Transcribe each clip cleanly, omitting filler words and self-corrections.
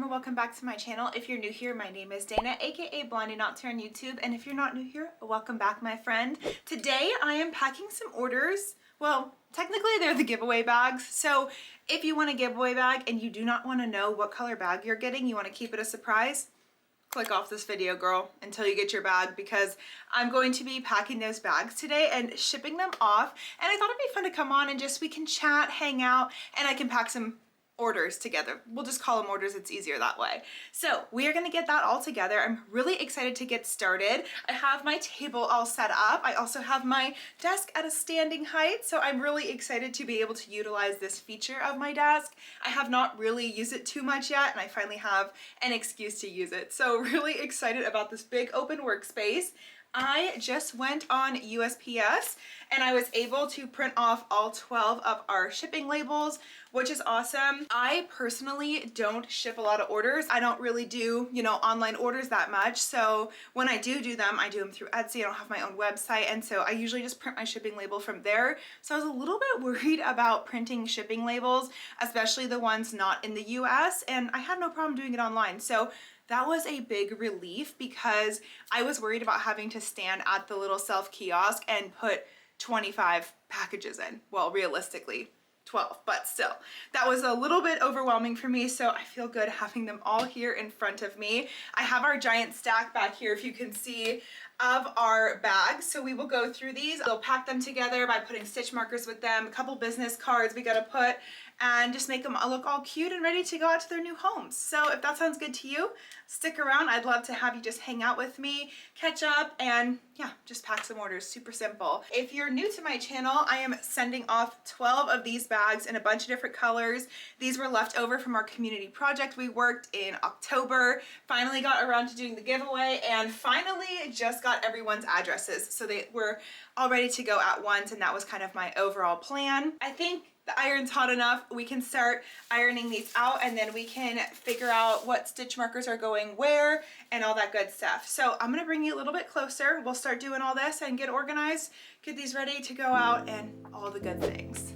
Welcome back to my channel. If you're new here, my name is Dana, aka Blondie Knots here on YouTube, and if you're not new here, welcome back, my friend. Today I am packing some orders. Well, technically they're the giveaway bags, so if you want a giveaway bag and you do not want to know what color bag you're getting, you want to keep it a surprise, click off this video, girl, until you get your bag, because I'm going to be packing those bags today and shipping them off. And I thought it'd be fun to come on and we can chat, hang out, and I can pack some orders together. We'll just call them orders, it's easier that way. So we are going to get that all together. I'm really excited to get started. I have my table all set up. I also have my desk at a standing height, so I'm really excited to be able to utilize this feature of my desk. I have not really used it too much yet, and I finally have an excuse to use it. So really excited about this big open workspace. I just went on USPS and I was able to print off all 12 of our shipping labels, which is awesome. I personally don't ship a lot of orders. I don't really do, online orders that much. So when I do them, I do them through Etsy. I don't have my own website. And so I usually just print my shipping label from there. So I was a little bit worried about printing shipping labels, especially the ones not in the US. And I had no problem doing it online. So that was a big relief because I was worried about having to stand at the little self kiosk and put 25 packages in. Well, realistically 12, but still, that was a little bit overwhelming for me. So I feel good having them all here in front of me. I have our giant stack back here, if you can see, of our bags. So we will go through these. I'll pack them together by putting stitch markers with them, a couple business cards we gotta put, and just make them look all cute and ready to go out to their new homes. So if that sounds good to you, stick around. I'd love to have you just hang out with me, catch up, and yeah, just pack some orders. Super simple. If you're new to my channel, I am sending off 12 of these bags in a bunch of different colors. These were left over from our community project we worked in October. Finally got around to doing the giveaway and finally just got everyone's addresses. So they were all ready to go at once, and that was kind of my overall plan. I think the iron's hot enough. We can start ironing these out and then we can figure out what stitch markers are going where and all that good stuff. So I'm gonna bring you a little bit closer. We'll start doing all this and get organized, get these ready to go out and all the good things.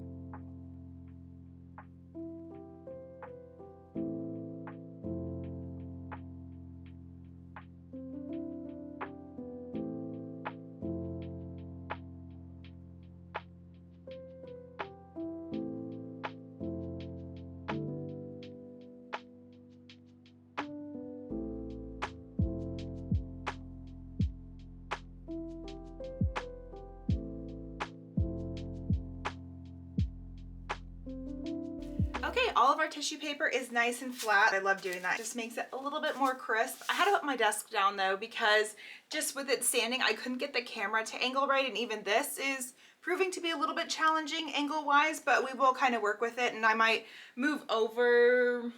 Okay, all of our tissue paper is nice and flat. I love doing that. It just makes it a little bit more crisp. I had to put my desk down though because just with it standing, I couldn't get the camera to angle right, and even this is proving to be a little bit challenging angle-wise, but we will kind of work with it, and I might move over.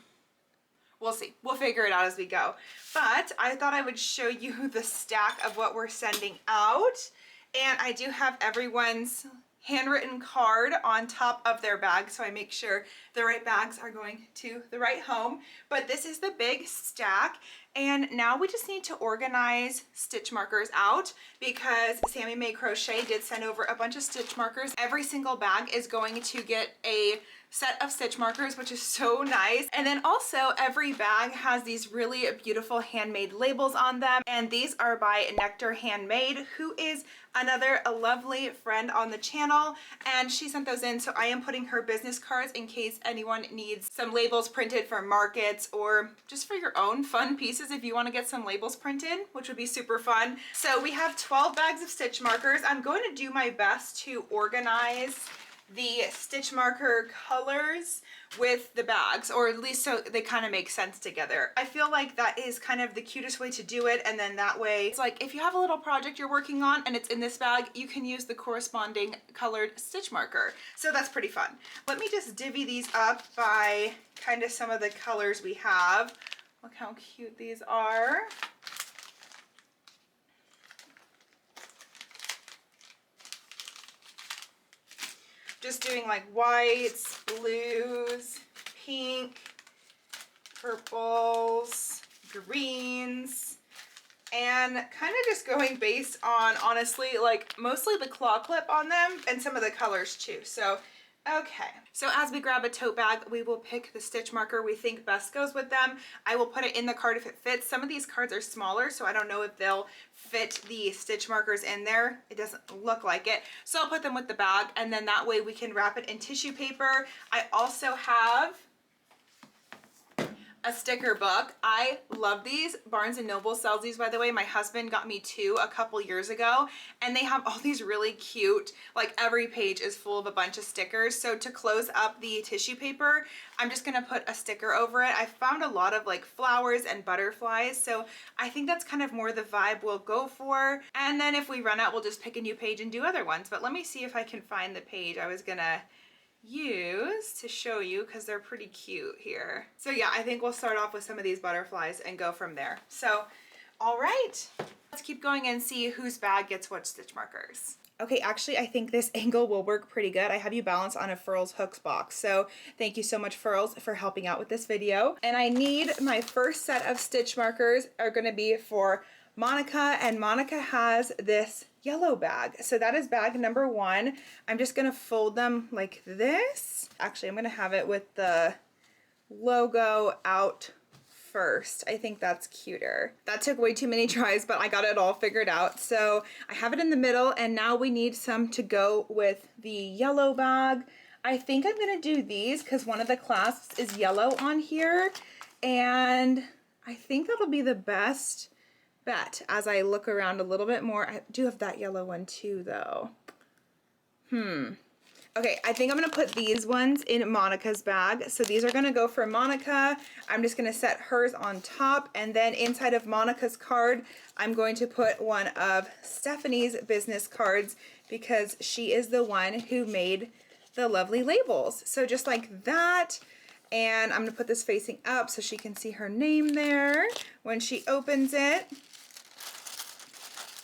We'll see. We'll figure it out as we go. But I thought I would show you the stack of what we're sending out, and I do have everyone's handwritten card on top of their bag, so I make sure the right bags are going to the right home. But this is the big stack, and now we just need to organize stitch markers out because Sammy May Crochet did send over a bunch of stitch markers. Every single bag is going to get a set of stitch markers, which is so nice. And then also every bag has these really beautiful handmade labels on them, and these are by Nectar Handmade, who is another lovely friend on the channel, and she sent those in. So I am putting her business cards in case anyone needs some labels printed for markets or just for your own fun pieces if you want to get some labels printed, which would be super fun. So we have 12 bags of stitch markers. I'm going to do my best to organize the stitch marker colors with the bags, or at least so they kind of make sense together. I feel like that is kind of the cutest way to do it, and then that way it's like if you have a little project you're working on and it's in this bag, you can use the corresponding colored stitch marker. So that's pretty fun. Let me just divvy these up by kind of some of the colors we have. Look how cute these are. just doing like whites, blues, pink, purples, greens, and kind of just going based on, honestly, like mostly the claw clip on them and some of the colors too. So okay, so as we grab a tote bag, we will pick the stitch marker we think best goes with them. I will put it in the card if it fits. Some of these cards are smaller, so I don't know if they'll fit the stitch markers in there. It doesn't look like it. So I'll put them with the bag, and then that way we can wrap it in tissue paper. I also have a sticker book. I love these. Barnes & Noble sells these, by the way. My husband got me 2 a couple years ago, and they have all these really cute, like every page is full of a bunch of stickers. So to close up the tissue paper, I'm just gonna put a sticker over it. I found a lot of like flowers and butterflies, so I think that's kind of more the vibe we'll go for. And then if we run out, we'll just pick a new page and do other ones. But let me see if I can find the page I was gonna use to show you, because they're pretty cute here. So yeah, I think we'll start off with some of these butterflies and go from there. So all right, let's keep going and see whose bag gets what stitch markers. Okay, actually I think this angle will work pretty good. I have you balanced on a Furls Hooks box, so thank you so much, Furls, for helping out with this video. And I need my first set of stitch markers are going to be for Monica, and Monica has this yellow bag. So that is bag number 1. I'm just gonna fold them like this. Actually, I'm gonna have it with the logo out first. I think that's cuter. That took way too many tries, but I got it all figured out. So I have it in the middle, and now we need some to go with the yellow bag. I think I'm gonna do these because one of the clasps is yellow on here, and I think that'll be the best bet as I look around a little bit more. I do have that yellow one too though. Okay, I think I'm gonna put these ones in Monica's bag. So these are gonna go for Monica. I'm just gonna set hers on top, and then inside of Monica's card, I'm going to put one of Stephanie's business cards because she is the one who made the lovely labels. So just like that. And I'm gonna put this facing up so she can see her name there when she opens it.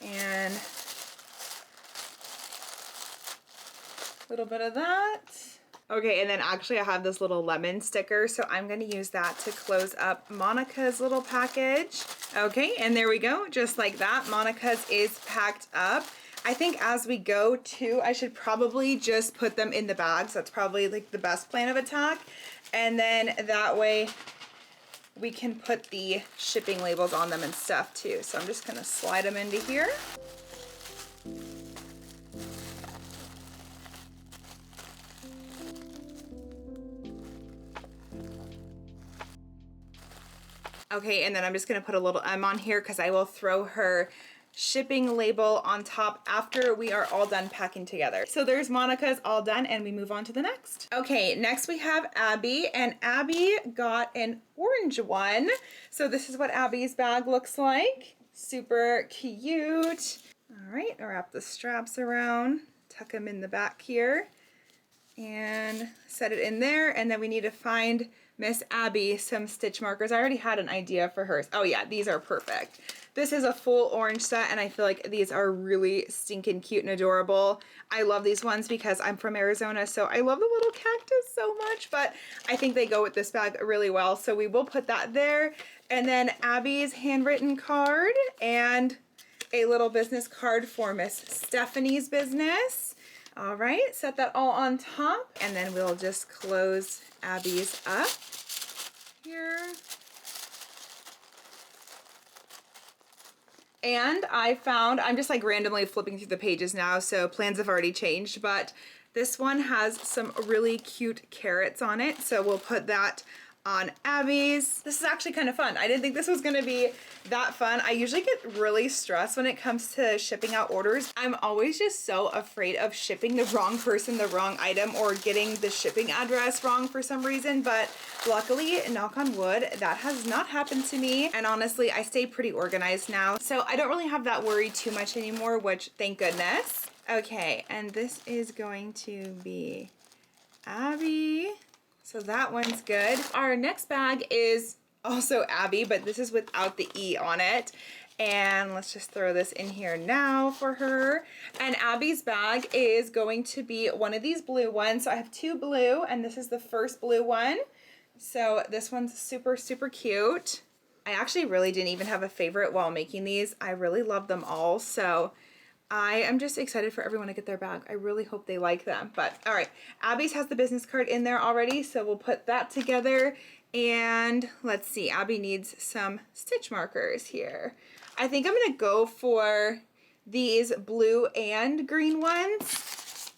And a little bit of that. Okay, and then actually I have this little lemon sticker, so I'm gonna use that to close up Monica's little package. Okay, and there we go, just like that. Monica's is packed up. I think as we go too, I should probably just put them in the bags. That's probably like the best plan of attack. And then that way we can put the shipping labels on them and stuff too. So I'm just gonna slide them into here. Okay, and then I'm just gonna put a little M on here because I will throw her shipping label on top after we are all done packing together. So there's Monica's all done, and we move on to the next. Okay, next we have Abby, and Abby got an orange one. So this is what Abby's bag looks like. Super cute. All right, I'll wrap the straps around, tuck them in the back here, and set it in there. And then we need to find Miss Abby some stitch markers. I already had an idea for hers. Oh yeah, these are perfect. This is a full orange set, and I feel like these are really stinking cute and adorable. I love these ones because I'm from Arizona, so I love the little cactus so much, but I think they go with this bag really well, so we will put that there. And then Abby's handwritten card and a little business card for Miss Stephanie's business. All right, set that all on top, and then we'll just close Abby's up here. And I found, I'm just like randomly flipping through the pages now, so plans have already changed, but this one has some really cute carrots on it, so we'll put that on Abby's. This is actually kind of fun. I didn't think this was gonna be that fun. I usually get really stressed when it comes to shipping out orders. I'm always just so afraid of shipping the wrong person the wrong item or getting the shipping address wrong for some reason, but luckily, knock on wood, that has not happened to me. And honestly, I stay pretty organized now, so I don't really have that worry too much anymore, which thank goodness. Okay, and this is going to be Abby. So that one's good. Our next bag is also Abby, but this is without the E on it. And let's just throw this in here now for her. And Abby's bag is going to be one of these blue ones. So I have 2 blue, and this is the first blue one. So this one's super, super cute. I actually really didn't even have a favorite while making these. I really love them all. So I am just excited for everyone to get their bag. I really hope they like them. But all right, Abby's has the business card in there already. So we'll put that together. And let's see, Abby needs some stitch markers here. I think I'm gonna go for these blue and green ones.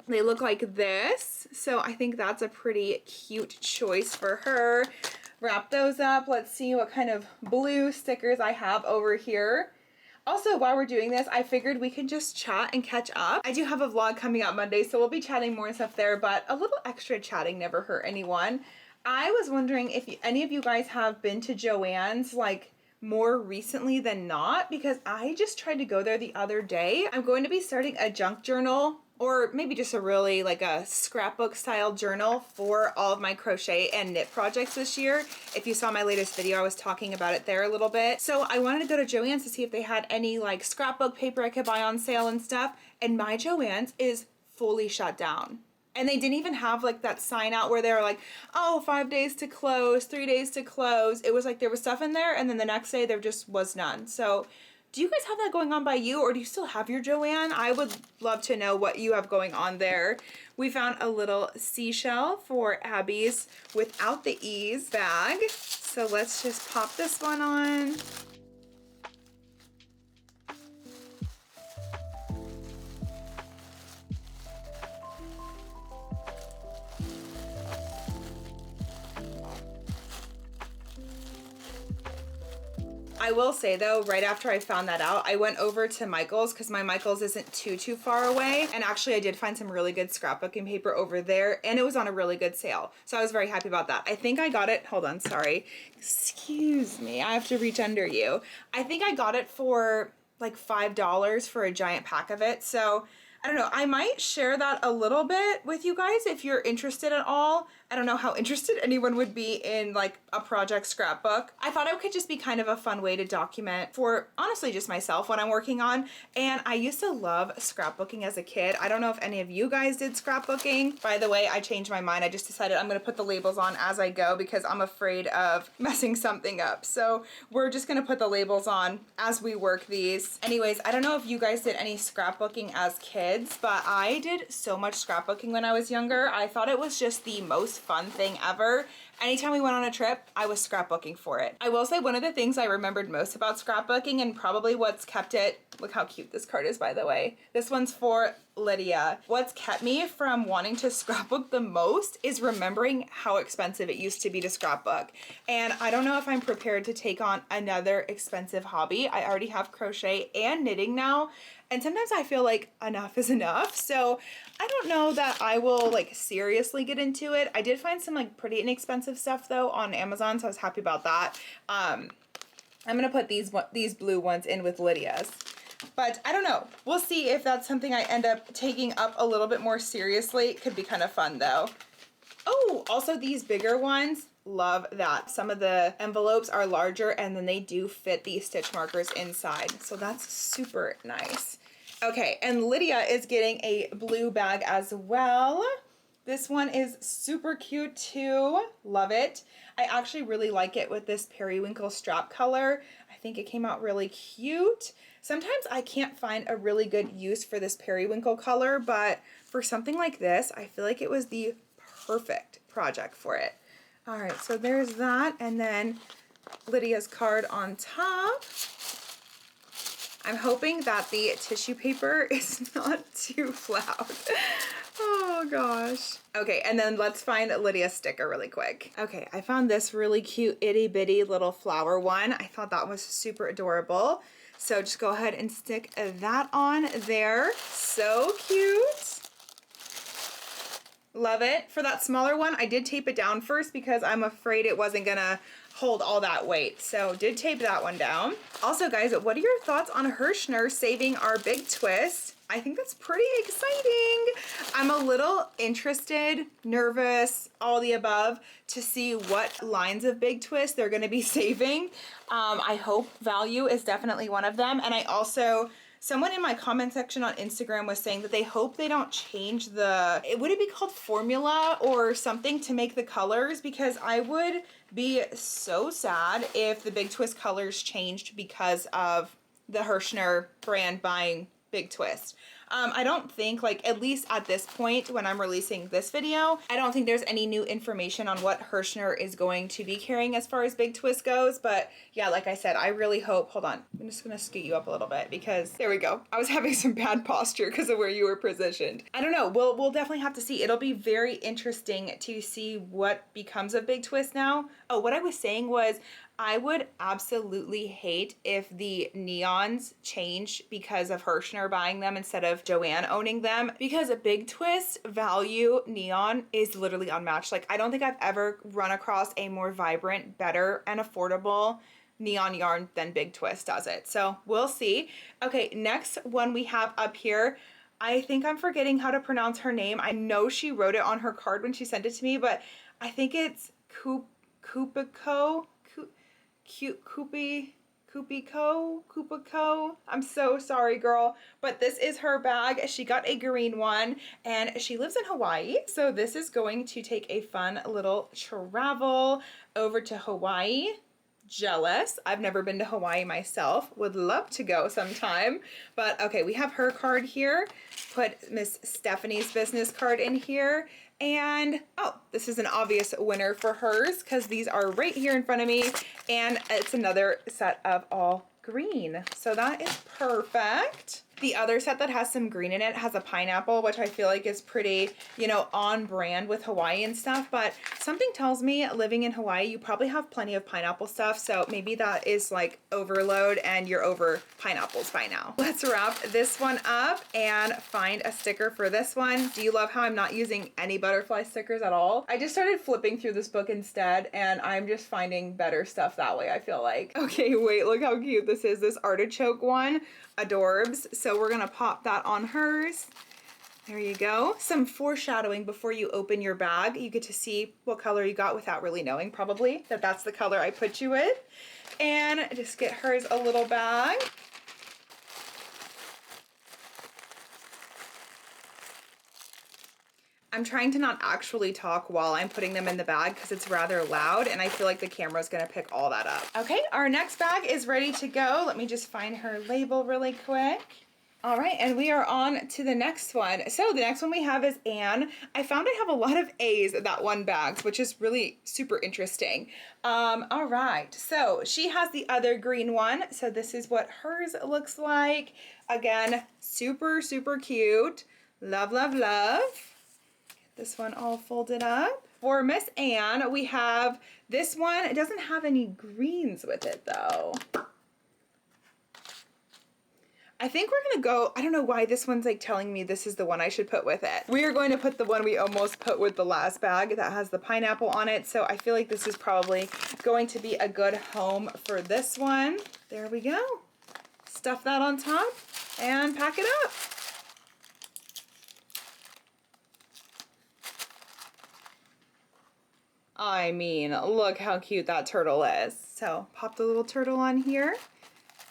They look like this, so I think that's a pretty cute choice for her. Wrap those up. Let's see what kind of blue stickers I have over here. Also, while we're doing this, I figured we could just chat and catch up. I do have a vlog coming out Monday, so we'll be chatting more and stuff there, but a little extra chatting never hurt anyone. I was wondering if any of you guys have been to Joann's, like, more recently than not, because I just tried to go there the other day. I'm going to be starting a junk journal, or maybe just a really like a scrapbook style journal for all of my crochet and knit projects this year. If you saw my latest video, I was talking about it there a little bit. So I wanted to go to Joann's to see if they had any like scrapbook paper I could buy on sale and stuff, and my Joann's is fully shut down. And they didn't even have like that sign out where they were like, oh, 5 days to close, 3 days to close. It was like there was stuff in there, and then the next day there just was none. So do you guys have that going on by you, or do you still have your Joann? I would love to know what you have going on there. We found a little seashell for Abby's without the ease bag. So let's just pop this one on. I will say though, right after I found that out, I went over to Michael's because my Michael's isn't too far away. And actually I did find some really good scrapbooking paper over there, and it was on a really good sale. So I was very happy about that. I think I got it, hold on, sorry. Excuse me, I have to reach under you. I think I got it for like $5 for a giant pack of it. So I don't know, I might share that a little bit with you guys if you're interested at all. I don't know how interested anyone would be in like a project scrapbook. I thought it could just be kind of a fun way to document for honestly just myself what I'm working on. And I used to love scrapbooking as a kid. I don't know if any of you guys did scrapbooking. By the way, I changed my mind. I just decided I'm gonna put the labels on as I go because I'm afraid of messing something up. So we're just gonna put the labels on as we work these. Anyways, I don't know if you guys did any scrapbooking as kids, but I did so much scrapbooking when I was younger. I thought it was just the most fun thing ever. Anytime we went on a trip, I was scrapbooking for it. I will say one of the things I remembered most about scrapbooking, and probably what's kept it, look how cute this card is, by the way. This one's for Lydia. What's kept me from wanting to scrapbook the most is remembering how expensive it used to be to scrapbook. And I don't know if I'm prepared to take on another expensive hobby. I already have crochet and knitting now, and sometimes I feel like enough is enough. So I don't know that I will like seriously get into it. I did find some like pretty inexpensive stuff though on Amazon, so I was happy about that. I'm gonna put these blue ones in with Lydia's. But I don't know. We'll see if that's something I end up taking up a little bit more seriously. It could be kind of fun though. Oh, also these bigger ones, love that. Some of the envelopes are larger and then they do fit these stitch markers inside. So that's super nice. Okay, and Lydia is getting a blue bag as well. This one is super cute too. Love it. I actually really like it with this periwinkle strap color. I think it came out really cute. Sometimes I can't find a really good use for this periwinkle color, but for something like this, I feel like it was the perfect project for it. All right, so there's that, and then Lydia's card on top. I'm hoping that the tissue paper is not too loud. Oh gosh. Okay, and then let's find Lydia's sticker really quick. Okay, I found this really cute itty bitty little flower one. I thought that was super adorable. So just go ahead and stick that on there. So cute. Love it. For that smaller one, I did tape it down first because I'm afraid it wasn't gonna hold all that weight. So did tape that one down. Also guys, what are your thoughts on Hirschner saving our big twist? I think that's pretty exciting. I'm a little interested, nervous, all the above, to see what lines of big twist they're gonna be saving. I hope value is definitely one of them. And I also, someone in my comment section on Instagram was saying that they hope they don't change the, would it be called formula or something to make the colors? Because I would be so sad if the big twist colors changed because of the Hirschner brand buying big twist. I don't think, like, at least at this point when I'm releasing this video, I don't think there's any new information on what Hirschner is going to be carrying as far as big twist goes. But yeah, like I said, I really hope, hold on, I'm just gonna scoot you up a little bit because there we go. I was having some bad posture because of where you were positioned. I don't know, we'll definitely have to see. It'll be very interesting to see what becomes of big twist now. Oh, what I was saying was, I would absolutely hate if the neons changed because of Hirschner buying them instead of Joanne owning them, because a big twist value neon is literally unmatched. Like, I don't think I've ever run across a more vibrant, better, and affordable neon yarn than Big Twist does it. So we'll see. Okay, next one we have up here, I think I'm forgetting how to pronounce her name. I know she wrote it on her card when she sent it to me, but I think it's Kupiko. Kupiko. I'm so sorry, girl, but this is her bag. She got a green one and she lives in Hawaii. So this is going to take a fun little travel over to Hawaii. Jealous. I've never been to Hawaii myself. Would love to go sometime. But okay, we have her card here. Put Miss Stephanie's business card in here. And oh, this is an obvious winner for hers because these are right here in front of me. And it's another set of all green. So that is perfect. The other set that has some green in it has a pineapple, which I feel like is pretty, you know, on brand with Hawaii and stuff. But something tells me living in Hawaii, you probably have plenty of pineapple stuff. So maybe that is like overload and you're over pineapples by now. Let's wrap this one up and find a sticker for this one. Do you love how I'm not using any butterfly stickers at all? I just started flipping through this book instead and I'm just finding better stuff that way, I feel like. Okay, wait, look how cute this is. This artichoke one, adorbs. So we're gonna pop that on hers. There you go. Some foreshadowing before you open your bag. You get to see what color you got without really knowing probably that that's the color I put you with. And just get hers a little bag. I'm trying to not actually talk while I'm putting them in the bag because it's rather loud and I feel like the camera's gonna pick all that up. Okay, our next bag is ready to go. Let me just find her label really quick. All right, and we are on to the next one. So the next one we have is Anne. I found I have a lot of A's in that one bag, which is really super interesting. All right, so she has the other green one. So this is what hers looks like. Again, super, super cute. Love, love, love. Get this one all folded up. For Miss Anne, we have this one. It doesn't have any greens with it though. I think we're gonna go, I don't know why this one's like telling me this is the one I should put with it. We are going to put the one we almost put with the last bag that has the pineapple on it. So I feel like this is probably going to be a good home for this one. There we go. Stuff that on top and pack it up. I mean, look how cute that turtle is. So pop the little turtle on here.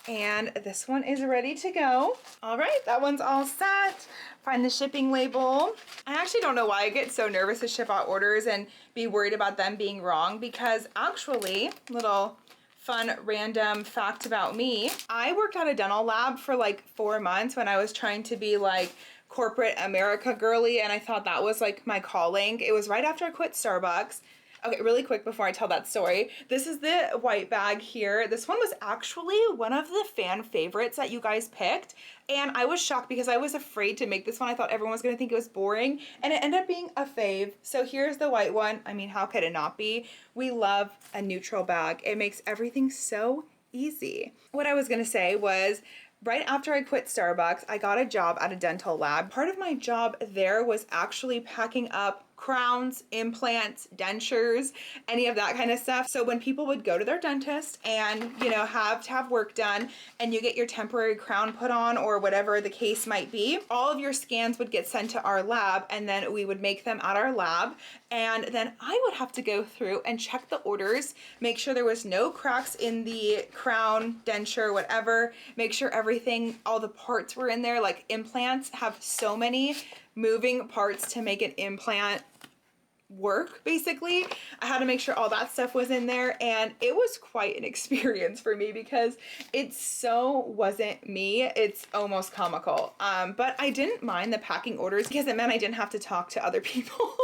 And this one is ready to go. All right, that one's all set. Find the shipping label. I actually don't know why I get so nervous to ship out orders and be worried about them being wrong, because actually, little fun random fact about me, I worked at a dental lab for like 4 months when I was trying to be like corporate America girly, and I thought that was like my calling. It was right after I quit Starbucks. Okay, really quick before I tell that story, this is the white bag here. This one was actually one of the fan favorites that you guys picked, and I was shocked because I was afraid to make this one. I thought everyone was gonna think it was boring, and it ended up being a fave. So here's the white one. I mean, how could it not be? We love a neutral bag. It makes everything so easy. What I was gonna say was, right after I quit Starbucks, I got a job at a dental lab. Part of my job there was actually packing up crowns, implants, dentures, any of that kind of stuff. So when people would go to their dentist and, you know, have to have work done and you get your temporary crown put on or whatever the case might be, all of your scans would get sent to our lab and then we would make them at our lab. And then I would have to go through and check the orders, make sure there was no cracks in the crown, denture, whatever, make sure everything, all the parts were in there. Like implants have so many moving parts to make an implant work, basically. I had to make sure all that stuff was in there, and it was quite an experience for me because it so wasn't me. It's almost comical. But I didn't mind the packing orders because it meant I didn't have to talk to other people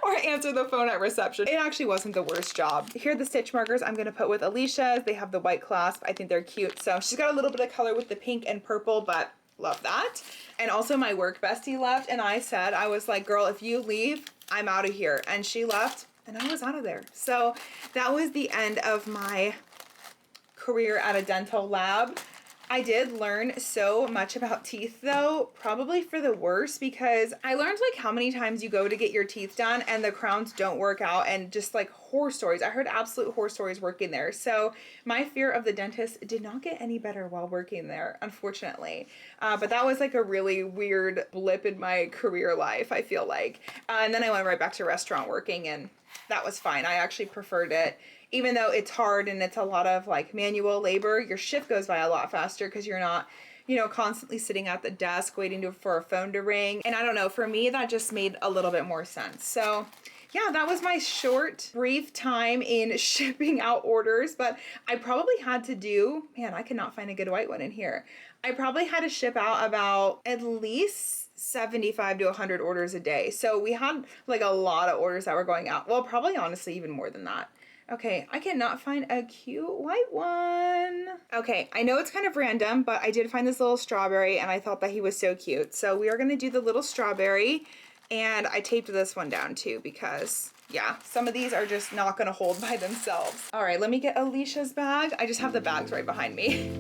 or answer the phone at reception. It actually wasn't the worst job. Here are the stitch markers I'm gonna put with Alicia's. They have the white clasp. I think they're cute. So she's got a little bit of color with the pink and purple, but love that. And also my work bestie left, and I said, I was like, girl, if you leave, I'm out of here. And she left and I was out of there. So that was the end of my career at a dental lab. I did learn so much about teeth though, probably for the worse, because I learned like how many times you go to get your teeth done and the crowns don't work out, and just like horror stories. I heard absolute horror stories working there. So my fear of the dentist did not get any better while working there, unfortunately. But that was like a really weird blip in my career life, I feel like. And then I went right back to restaurant working, and that was fine. I actually preferred it. Even though it's hard and it's a lot of like manual labor, your shift goes by a lot faster because you're not, you know, constantly sitting at the desk waiting for a phone to ring. And I don't know, for me, that just made a little bit more sense. So yeah, that was my short, brief time in shipping out orders, but I probably had to do, man, I could not find a good white one in here. I probably had to ship out about at least 75 to 100 orders a day. So we had like a lot of orders that were going out. Well, probably honestly even more than that. Okay, I cannot find a cute white one. Okay, I know it's kind of random, but I did find this little strawberry and I thought that he was so cute. So we are gonna do the little strawberry, and I taped this one down too because yeah, some of these are just not gonna hold by themselves. All right, let me get Alicia's bag. I just have the bags right behind me.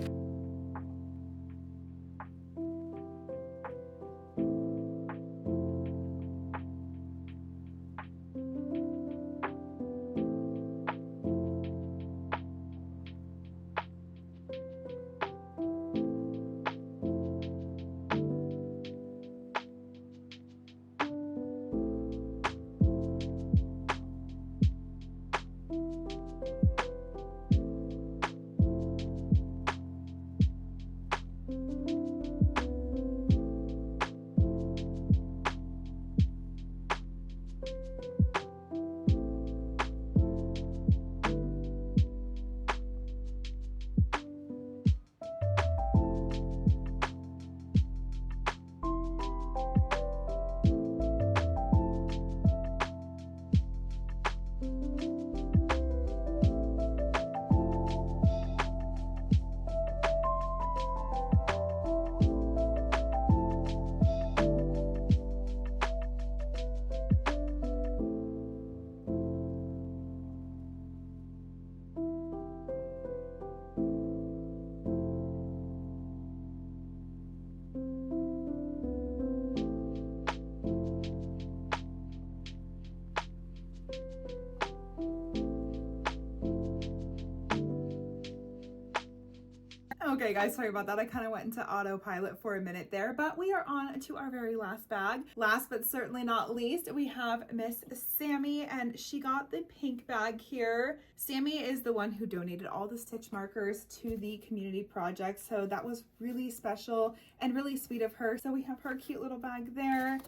Okay guys, sorry about that. I kind of went into autopilot for a minute there, but we are on to our very last bag. Last but certainly not least, we have Miss Sammy, and she got the pink bag here. Sammy is the one who donated all the stitch markers to the community project, so that was really special and really sweet of her. So we have her cute little bag there.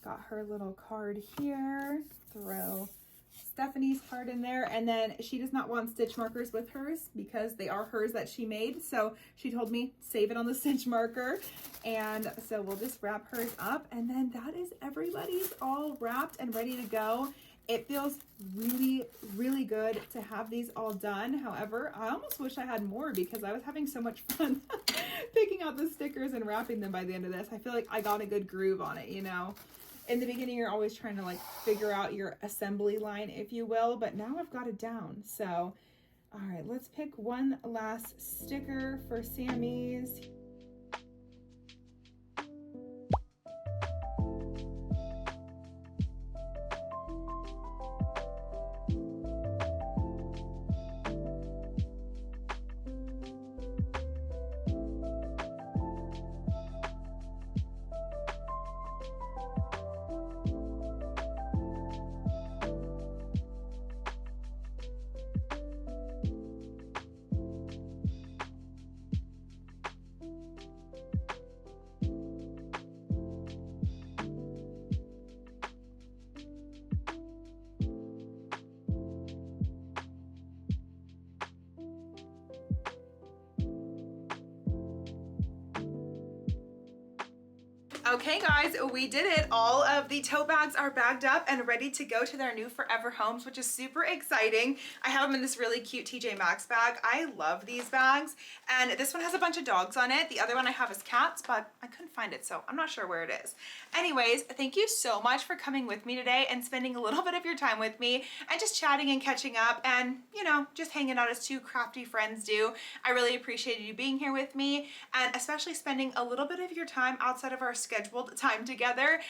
Got her little card here. Throw Stephanie's card in there, and then she does not want stitch markers with hers because they are hers that she made, so she told me save it on the stitch marker, and so we'll just wrap hers up, and then that is everybody's all wrapped and ready to go. It feels really, really good to have these all done. However, I almost wish I had more because I was having so much fun picking out the stickers and wrapping them by the end of this. I feel like I got a good groove on it, you know. In the beginning, you're always trying to like figure out your assembly line, if you will, but now I've got it down. So, all right, let's pick one last sticker for Sammy's. Okay guys, we did it. All of the tote bags are bagged up and ready to go to their new forever homes, which is super exciting. I have them in this really cute TJ Maxx bag. I love these bags. And this one has a bunch of dogs on it. The other one I have is cats, but I couldn't find it, so I'm not sure where it is. Anyways, thank you so much for coming with me today and spending a little bit of your time with me and just chatting and catching up and, you know, just hanging out as two crafty friends do. I really appreciated you being here with me and especially spending a little bit of your time outside of our scheduled time together.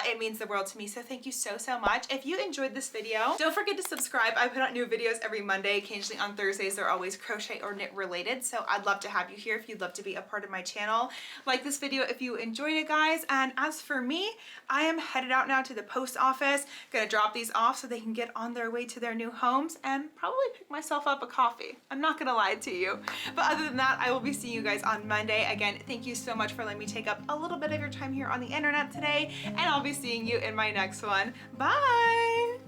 It means the world to me, so thank you so much. If you enjoyed this video, don't forget to subscribe. I put out new videos every Monday. Occasionally on Thursdays they're always crochet or knit related, so I'd love to have you here if you'd love to be a part of my channel. Like this video if you enjoyed it, guys. And as for me, I am headed out now to the post office, gonna drop these off so they can get on their way to their new homes and probably pick myself up a coffee. I'm not gonna lie to you, but other than that, I will be seeing you guys on Monday. Again, thank you so much for letting me take up a little bit of your time here on the internet today, and I'll be seeing you in my next one. Bye!